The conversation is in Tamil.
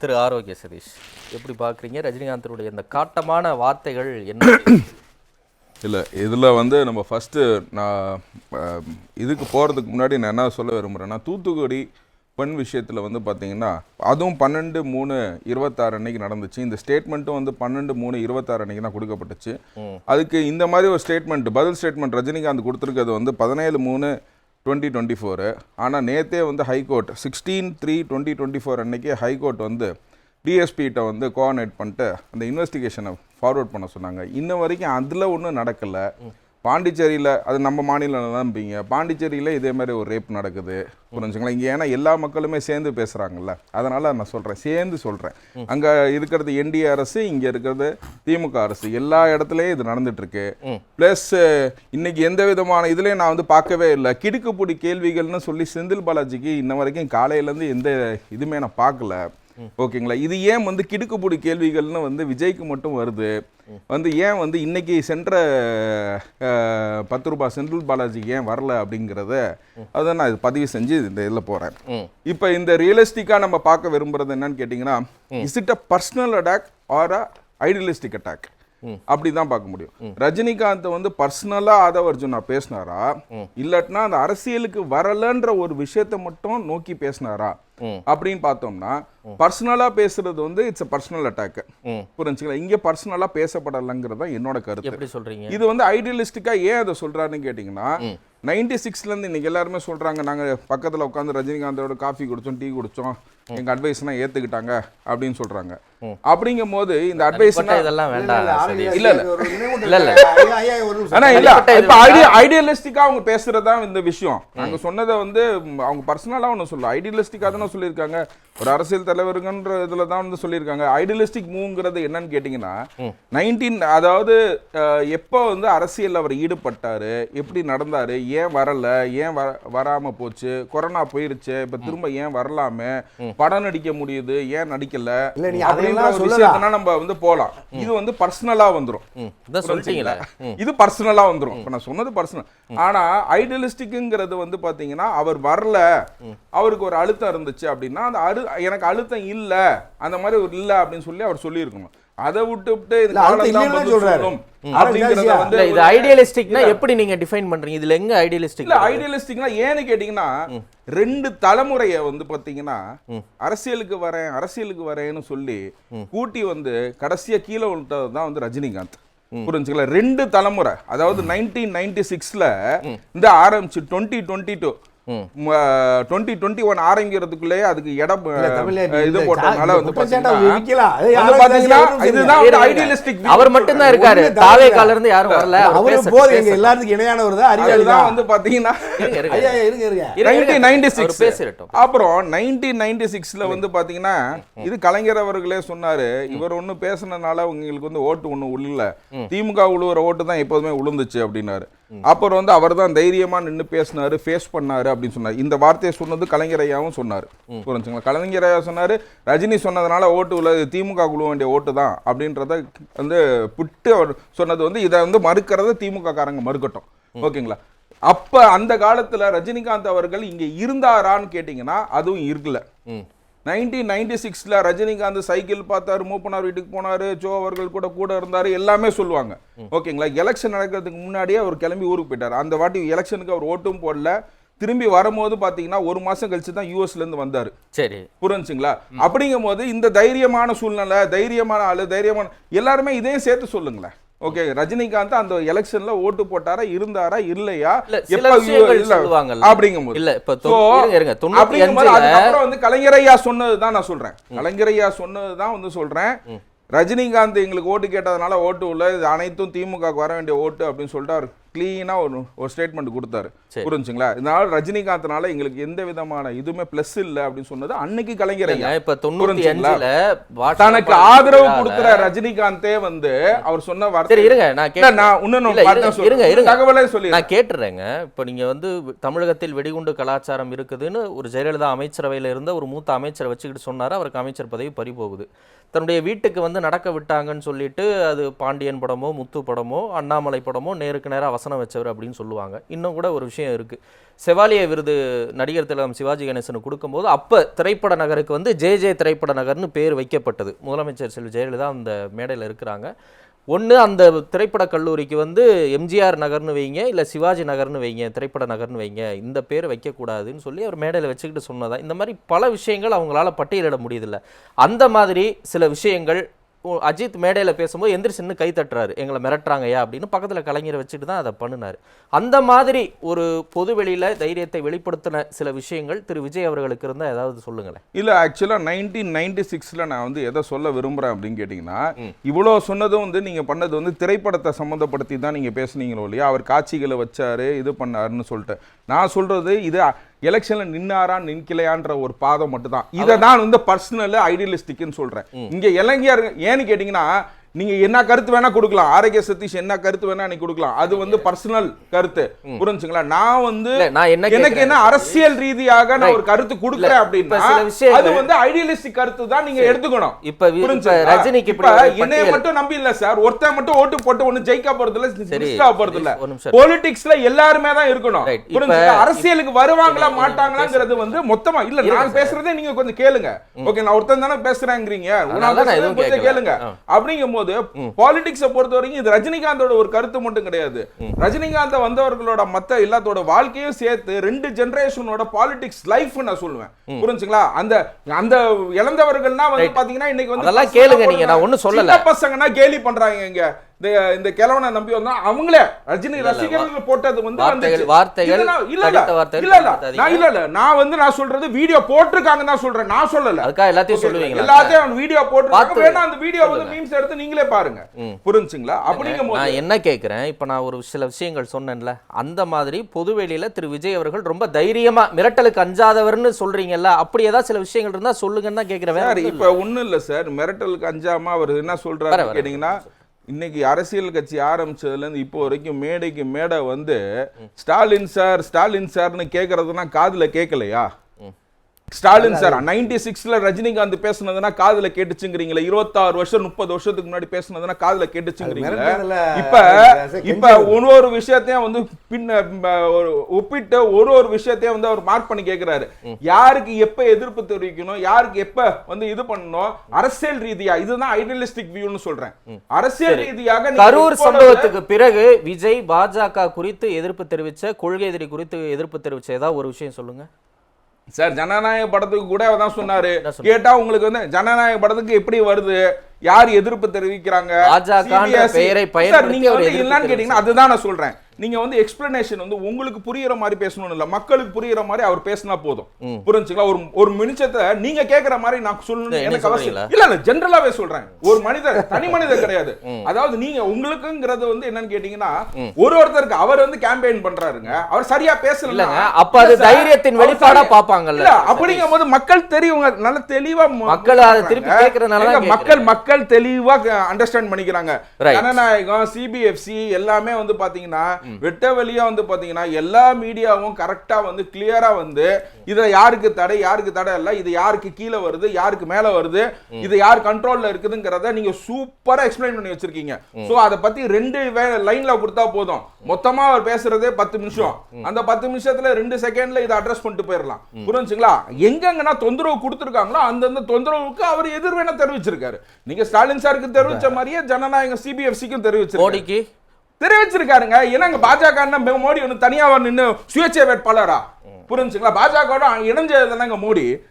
திரு ஆரோக்கிய சதீஷ், எப்படி பார்க்குறீங்க ரஜினிகாந்தருடைய இந்த காட்டமான வார்த்தைகள் என்ன? இல்லை, இதில் வந்து நம்ம ஃபஸ்ட்டு நான் இதுக்கு போகிறதுக்கு முன்னாடி நான் என்ன சொல்ல விரும்புகிறேன்னா, தூத்துக்குடி பெண் விஷயத்தில் வந்து பார்த்தீங்கன்னா, அதுவும் 12/3/26 அன்னைக்கு நடந்துச்சு. இந்த ஸ்டேட்மெண்ட்டும் வந்து 12/3/26 அன்னைக்கு தான் கொடுக்கப்பட்டுச்சு. அதுக்கு இந்த மாதிரி ஒரு ஸ்டேட்மெண்ட், பதில் ஸ்டேட்மெண்ட் ரஜினிகாந்த் கொடுத்துருக்கிறது வந்து 17/3/2024. ஆனால் நேற்றே வந்து ஹைகோர்ட் 16/3/2024 அன்னைக்கு ஹைகோர்ட் வந்து டிஎஸ்பிகிட்ட வந்து கோஆர்டினேட் பண்ணிட்டு அந்த இன்வெஸ்டிகேஷனை ஃபார்வர்ட் பண்ண சொன்னாங்க. இன்ன வரைக்கும் அதில் ஒன்றும் நடக்கலை. பாண்டிச்சேரியில், அது நம்ம மாநிலம் நம்பிங்க, பாண்டிச்சேரியில் இதே மாதிரி ஒரு ரேப் நடக்குது, புரிஞ்சுங்களா? இங்கே ஏன்னா எல்லா மக்களுமே சேர்ந்து பேசுகிறாங்கல்ல, அதனால் நான் சொல்கிறேன், சேர்ந்து சொல்கிறேன். அங்கே இருக்கிறது என்டிஏ அரசு, இங்கே இருக்கிறது திமுக அரசு, எல்லா இடத்துலையும் இது நடந்துட்டுருக்கு. ப்ளஸ் இன்னைக்கு எந்த விதமான இதுலேயும் நான் வந்து பார்க்கவே இல்லை. கிடுக்குப்பிடி கேள்விகள்னு சொல்லி செந்தில் பாலாஜிக்கு இன்ன வரைக்கும் காலையிலேருந்து எந்த இதுவுமே நான் பார்க்கல. ஓகேங்களா? இது ஏன் வந்து கிடுக்குப்பிடி கேள்விகள்னு வந்து விஜய்க்கு மட்டும் வருது? வந்து ஏன் வந்து இன்னைக்கு சென்ற 10 ரூபாய் செந்தில் பாலாஜிக்கு ஏன் வரல அப்படிங்கிறத அதை நான் இது பதிவு செஞ்சு இந்த இதில் போகிறேன். இப்போ இந்த ரியலிஸ்டிக்காக நம்ம பார்க்க விரும்புறது என்னன்னு கேட்டிங்கன்னா, is it a personal attack R a idealistic attack? அப்படிதான் பார்க்க முடியும். ரஜினிகாந்த் வந்து பர்சனலா ஆதவ அர்ஜுனா பேசினாரா, இல்லாட்டினா அந்த அரசியலுக்கு வரலன்ற ஒரு விஷயத்தை மட்டும் நோக்கி பேசினாரா அப்படின்னு பார்த்தோம்னா, பர்சனலா பேசுறது வந்து இட்ஸ் அ பர்சனல் அட்டாக். புரிஞ்சுங்களா? இங்க பர்சனலா பேசப்படலைங்கிறதா என்னோட கருத்து. எப்படி சொல்றீங்க? இது வந்து ஐடியலிஸ்டிக்கா ஏன் அதை சொல்றாருன்னு கேட்டீங்கன்னா, 96ல இருந்து இன்னைக்கு எல்லாருமே சொல்றாங்க, நாங்க பக்கத்துல உட்காந்து ரஜினிகாந்தோட காஃபி குடிச்சோம், டீ குடிச்சோம், எங்க அட்வைஸ்னா ஏத்துக்கிட்டாங்க அப்படின்னு சொல்றாங்க. அப்படிங்கும் போது இந்த அட்வைஸ் இதெல்லாம் வேண்டாம். இல்ல ஐடியலிஸ்டிக்கா அவங்க பேசுறதா இந்த விஷயம். நாங்க சொன்னதை வந்து அவங்க பர்சனலா ஒண்ணு சொல்ல, ஐடியலிஸ்டிக்கா தானே சொல்லியிருக்காங்க. ஒரு அரசியல் தலைவருங்கன்ற இதுல தான் வந்து சொல்லியிருக்காங்க. ஐடியலிஸ்டிக் மூவ்ங்கிறது என்னன்னு கேட்டீங்கன்னா, 19 அதாவது எப்போ வந்து அரசியல் அவர் ஈடுபட்டாரு, எப்படி நடந்தாரு, ஏன் வரல, ஏன் வராம போச்சு, கொரோனா போயிருச்சு, இப்ப திரும்ப ஏன் வரலாமே, படம் நடிக்க முடியுது, ஏன் நடிக்கல, விஷயத்தினா நம்ம வந்து போலாம். இது வந்து பர்சனலா வந்துரும். இது பர்சனலா வந்துரும். இப்ப நான் சொன்னது பர்சனல். ஆனா ஐடியலிஸ்டிக்ங்கிறது வந்து பாத்தீங்கன்னா, அவர் வரல, அவருக்கு ஒரு அழுத்தம் இருந்துச்சு அப்படின்னா, அந்த எனக்கு அழுத்தம் இல்ல, அந்த மாதிரி ஒரு இல்ல அப்படின்னு சொல்லி அவர் சொல்லி இருக்கணும். அதை விட்டு எப்படி நீங்க டிஃபைன் பண்றீங்க? இதுல எங்க ஐடியலிஸ்டிக்? இல்ல, ஐடியலிஸ்டிக்னா ஏன்னு கேட்டீங்கன்னா, 2 தலைமுறையை வந்து பாத்தீங்கன்னா அரசியலுக்கு வரேன்னு சொல்லி கூட்டி வந்து கடைசியா கீழே விட்டதுதான் வந்து ரஜினிகாந்த். புரிஞ்சுங்களா? 2 தலைமுறை, அதாவது 1996ல இந்த ஆரம்பிச்சு 2022 2021 ஆரம்பிக்கிறதுக்குள்ளே அதுக்கு இடம் இது போட்டனால வந்து அவர் மட்டும் தான் இருக்காரு. தாவேகால இருந்து யாரும் வரல. அவர் போது எங்க எல்லாத்துக்கும் இணையானவர் தான். அறிவாளி தான் வந்து பாத்தீங்கன்னா 1996 அப்புறம் 1996ல வந்து பாத்தீங்கன்னா, இது கலைஞர் அவர்களே சொன்னாரு, இவர் ஒண்ணு பேசுனனால உங்களுக்கு வந்து ஓட்டு ஒண்ணு உள்ள, திமுக உழுவுற ஓட்டு தான் எப்போதுமே உளுந்துச்சு அப்படின்னாரு. அப்புறம் வந்து அவர் தான் தைரியமா நின்று பேசினாரு, ஃபேஸ் பண்ணாரு அப்படின்னு சொன்னார். இந்த வார்த்தையை சொன்னது கலைஞர் ஐயாவும் சொன்னார். புரிஞ்சுங்களா? கலைஞர் ஐயா சொன்னாரு, ரஜினி சொன்னதுனால ஓட்டு உள்ள திமுக குழு வேண்டிய ஓட்டு தான் அப்படின்றத வந்து புட்டு அவர் சொன்னது வந்து, இதை வந்து மறுக்கிறத திமுக காரங்க மறுக்கட்டும். ஓகேங்களா? அப்ப அந்த காலத்துல ரஜினிகாந்த் அவர்கள் இங்க இருந்தாரான்னு கேட்டீங்கன்னா அதுவும் இருக்குல்ல. 1996ல ரஜினிகாந்த் சைக்கிள் பார்த்தாரு, மூப்பனார் வீட்டுக்கு போனாரு, ஜோ அவர்கள் கூட இருந்தாரு, எல்லாமே சொல்லுவாங்க. ஓகேங்களா? எலெக்ஷன் நடக்கிறதுக்கு முன்னாடியே அவர் கிளம்பி ஊருக்கு போயிட்டாரு. அந்த வாட்டி எலெக்ஷனுக்கு அவர் ஓட்டும் போடல. திரும்பி வரும்போது பாத்தீங்கன்னா 1 மாசம் கழிச்சு தான் யூஎஸ்ல இருந்து வந்தாரு. சரி, புரிஞ்சுங்களா? அப்படிங்கும் போது இந்த தைரியமான சூழ்நிலை, தைரியமான ஆளு, தைரியமான எல்லாருமே இதையும் சேர்த்து சொல்லுங்களேன். ஓகே, ரஜினிகாந்த் அந்த எலெக்ஷன்ல ஓட்டு போட்டாரா, இருந்தாரா, இல்லையா, அப்படிங்கும்போது அதுக்கப்புறம் வந்து கலைஞரையா சொன்னதுதான் நான் சொல்றேன். கலைஞரையா சொன்னதுதான் வந்து சொல்றேன். ரஜினிகாந்த் எங்களுக்கு ஓட்டு கேட்டதுனால ஓட்டு உள்ள, இது அனைத்தும் திமுக வர வேண்டிய ஓட்டு அப்படின்னு சொல்லிட்டு அவர் கிளீனா ஒரு ஸ்டேட்மெண்ட் கொடுத்தாரு. புரிஞ்சுங்களா? இதனால ரஜினிகாந்த்னால எங்களுக்கு எந்த விதமான இதுவுமே பிளஸ் இல்ல அப்படின்னு சொன்னது அன்னைக்கு கலைஞர். இப்ப 95ல தனக்கு ஆதரவு கொடுக்கிற ரஜினிகாந்தே வந்து அவர் சொன்ன வார்த்தை. தகவலே சொல்லி நான் கேட்டுறேங்க. இப்ப நீங்க வந்து தமிழகத்தில் வெடிகுண்டு கலாச்சாரம் இருக்குதுன்னு ஒரு ஜெயலலிதா அமைச்சரவையில இருந்த ஒரு மூத்த அமைச்சரை வச்சுக்கிட்டு சொன்னாரு. அவருக்கு அமைச்சர் பதவி பறி போகுது. தன்னுடைய வீட்டுக்கு வந்து நடக்க விட்டாங்கன்னு சொல்லிட்டு, அது பாண்டியன் படமோ, முத்து படமோ, அண்ணாமலை படமோ நேருக்கு நேரம் வசனம் வச்சவர் அப்படின்னு சொல்லுவாங்க. இன்னும் கூட ஒரு விஷயம் இருக்குது, செவாலிய விருது நடிகர் திலகம் சிவாஜி கணேசனுக்கு கொடுக்கும்போது அப்போ திரைப்பட நகருக்கு வந்து ஜே திரைப்பட நகர்னு பேர் வைக்கப்பட்டது. முதலமைச்சர் செல்வி ஜெயலலிதா அந்த மேடையில் இருக்கிறாங்க. ஒன்று அந்த திரைப்பட கல்லூரிக்கு வந்து எம்ஜிஆர் நகர்னு வைங்க, இல்லை சிவாஜி நகர்னு வைங்க, திரைப்பட நகர்னு வைங்க, இந்த பேர் வைக்கக்கூடாதுன்னு சொல்லி அவர் மேடையில் வச்சுக்கிட்டு சொன்னதா. இந்த மாதிரி பல விஷயங்கள் அவங்களால பட்டியலிட முடியுதில்ல. அந்த மாதிரி சில விஷயங்கள் அஜித் மேடையில் பேசும்போது எந்திரிச்சு நின்று கை தட்டுறாரு, எங்களை மிரட்டுறாங்கய்யா அப்படின்னு பக்கத்தில் கலைஞரை வச்சுட்டு தான் அதை பண்ணினார். அந்த மாதிரி ஒரு பொது வெளியில் தைரியத்தை வெளிப்படுத்தின சில விஷயங்கள் திரு விஜய் அவர்களுக்கு இருந்தால் ஏதாவது சொல்லுங்களேன். இல்லை, ஆக்சுவலாக 1996 நான் வந்து எதை சொல்ல விரும்புகிறேன் அப்படின்னு கேட்டிங்கன்னா, இவ்வளோ சொன்னதும் வந்து நீங்கள் பண்ணது வந்து திரைப்படத்தை சம்மந்தப்படுத்தி தான் நீங்கள் பேசுனீங்களோ இல்லையா, அவர் காட்சிகளை வச்சாரு இது பண்ணாருன்னு சொல்லிட்டு. நான் சொல்கிறது இது எலெக்ஷன்ல நின்னாரா நிற்கலையான்ற ஒரு பாதம் மட்டும் தான். இதை நான் வந்து பர்சனல் ஐடியலிஸ்டிக்னு சொல்றேன். இங்க இளைஞர் ஏன்னு கேட்டீங்கன்னா, நீங்க என்ன கருத்து வேணா கொடுக்கலாம், ஆரோக்கிய சதீஷ் என்ன கருத்து வேணா நீ கொடுக்கலாம், அது வந்து பர்சனல் கருத்து, புரிஞ்சுங்களா? நான் வந்து எனக்கு என்ன அரசியல் ரீதியாக நான் ஒரு கருத்து கொடுக்கிறேன் அப்படின்னா அது வந்து ஐடியலிஸ்டிக் கருத்து தான் நீங்க எடுத்துக்கணும். இப்ப ரஜினிக்கு என்னைய மட்டும் நம்பி இல்ல சார், ஒருத்தன் மட்டும் ஓட்டு போட்டு ஒண்ணு ஜெயிக்க போறது இல்ல, ஜெயிக்க போறது இல்ல. பொலிட்டிக்ஸ்ல எல்லாருமே தான் இருக்கணும், புரிஞ்சுங்களா? அரசியலுக்கு வருவாங்களா மாட்டாங்களாங்கிறது வந்து மொத்தமா இல்ல. நான் பேசுறதே நீங்க கொஞ்சம் கேளுங்க. ஓகே, நான் ஒருத்தன் தானே பேசுறேங்கிறீங்க, கேளுங்க. அப்படிங்கும் பாலிடிக்ஸை பொறுத்த வரைக்கும் இது ரஜினிகாந்தோட ஒரு கருத்து மட்டும் கிடையாது. ரஜினிகாந்த் வந்தவர்களோட மத்த எல்லாத்தோட வாழ்க்கையும் சேர்த்து 2 ஜெனரேஷனோட பாலிடிக்ஸ் லைஃப் நான் சொல்லுவேன், புரிஞ்சுங்களா? அந்த அந்த இழந்தவர்கள்னா வந்து பாத்தீங்கன்னா இன்னைக்கு வந்து அதெல்லாம் கேளுங்க, நீங்க நான் ஒண்ணும் சொல்லல, பசங்கன்னா கேலி பண்றாங்க. இங்க இந்த கிழவனை நம்பி வந்தா அவங்களே ரஜினி ரசிகர்கள் போட்டது வந்து வார்த்தைகள் நான் சொல்றது வீடியோ போட்டிருக்காங்க தான் சொல்றேன், நான் சொல்லல. அதுக்காக எல்லாத்தையும் சொல்லுவீங்க, எல்லாத்தையும் வீடியோ போட்டு வேணா அந்த வீடியோ வந்து மீம்ஸ் எடுத்து நீங்களே பாருங்க, புரிஞ்சுங்களா? அப்படிங்கும்போது நான் என்ன கேட்கிறேன், இப்ப நான் ஒரு சில விஷயங்கள் சொன்னேன்ல, அந்த மாதிரி பொதுவெளியில திரு விஜய் அவர்கள் ரொம்ப தைரியமா மிரட்டலுக்கு அஞ்சாதவர்னு சொல்றீங்கல்ல, அப்படி ஏதாவது சில விஷயங்கள் இருந்தா சொல்லுங்கன்னு தான் கேட்கிறேன். இப்ப ஒண்ணும் இல்ல சார், மிரட்டலுக்கு அஞ்சாம அவர் என்ன சொல்றாரு கேட்டீங்கன்னா, இன்னைக்கு அரசியல் கட்சி ஆரம்பிச்சதுல இருந்து இப்போ வரைக்கும் மேடைக்கு மேடை வந்து ஸ்டாலின் சார்னு கேட்கறதுனா காதுல கேட்கலையா? ஸ்டாலின் சார் 96ல ரஜினிகாந்த் பேசுனதுன்னா காதுல கேட்டுச்சுங்கிறீங்களா? 26 வருஷம் 30 வருஷத்துக்கு முன்னாடி பேசுனதுன்னா காதுல கேட்டுச்சுங்கிறீங்களா? இப்ப ஒரு விஷயத்தையும் வந்து ஒப்பிட்டு ஒரு விஷயத்தையும் வந்து அவர் மார்க் பண்ணி கேட்கிறாரு, யாருக்கு எப்ப எதிர்ப்பு தெரிவிக்கணும், யாருக்கு எப்ப வந்து இது பண்ணணும், அரசியல் ரீதியா. இதுதான் ஐடியலிஸ்டிக் வியூன்னு சொல்றேன். அரசியல் ரீதியாக கரூர் சம்பவத்துக்கு பிறகு விஜய் பாஜக குறித்து எதிர்ப்பு தெரிவிச்ச, கொள்கை எதிரி குறித்து எதிர்ப்பு தெரிவிச்ச ஏதாவது ஒரு விஷயம் சொல்லுங்க சார். ஜனநாயக படத்துக்கு கூட அதான் சொன்னாரு. கேட்டா உங்களுக்கு வந்து ஜனநாயக படத்துக்கு எப்படி வருது, யார் எதிர்ப்பு தெரிவிக்கிறாங்க, அதுதான் நான் சொல்றேன். நீங்க வந்து எக்ஸ்பிளனேஷன் வந்து உங்களுக்கு புரியுற மாதிரி பேசணும் இல்ல, மக்களுக்கு புரியுற மாதிரி அவர் பேசினா போதும், புரிஞ்சுங்களா? ஒரு நிமிஷத்தை நீங்க கேக்குற மாதிரி நான் சொல்லணும் எனக்கு அவசியம் இல்ல. ஜெனரலாவே சொல்றேன், ஒரு மனிதர் தனி மனிதர் கிடையாது. அதாவது நீங்க உங்களுக்குங்கிறது வந்து என்னன்னு கேட்டீங்கன்னா, ஒருத்தருக்கு அவர் வந்து கேம்பெயின் பண்றாருங்க, அவர் சரியா பேசல, அப்ப அது தைரியத்தின் வெளிப்பாடா பாப்பாங்கல்ல. அப்படிங்கும் போது மக்கள் தெரியும், நல்ல தெளிவா மக்கள் அதை திருப்பி கேக்குறதுனால மக்கள் தெளிவா அண்டர்ஸ்டாண்ட் பண்ணிக்கிறாங்க. ஜனநாயகம், சிபிஎஃப்சி எல்லாமே வந்து பாத்தீங்கன்னா வெட்ட வெளியா வந்து பாத்தீங்கன்னா எல்லா மீடியாவும் கரெக்டா வந்து கிளியரா வந்து இதுல யாருக்கு தடை இல்ல, இது யாருக்கு கீழே வருது, யாருக்கு மேல வருது, இது யார் கண்ட்ரோல்ல இருக்குதுங்கிறத நீங்க சூப்பரா எக்ஸ்பிளைன் பண்ணி வச்சிருக்கீங்க. சோ அத பத்தி 2 லைன்ல கொடுத்தா போதும். மொத்தமா அவர் பேசுறதே 10 நிமிஷம். அந்த 10 நிமிஷத்துல 2 செகண்ட்ல இதை அட்ரஸ் பண்ணிட்டு போயிடலாம், புரிஞ்சுங்களா? எங்கன்னா தொந்தரவு கொடுத்துருக்காங்களோ அந்தந்த தொந்தரவுக்கு அவர் எதிர்வேணா தெரிவிச்சிருக்காரு. நீங்க ஸ்டாலின் சாருக்கு தெரிவிச்ச மாதிரியே ஜனநாயகம் சிபிஎஃப்சிக்கும் தெரிவிச்சிருக்காருங்க. ஏன்னா பாஜக மோடி ஒன்று தனியா நின்று சுயேட்சை வேட்பாளரா, புரிஞ்சுங்களா? பாஜக இணைஞ்சதுதானங்க மோடி.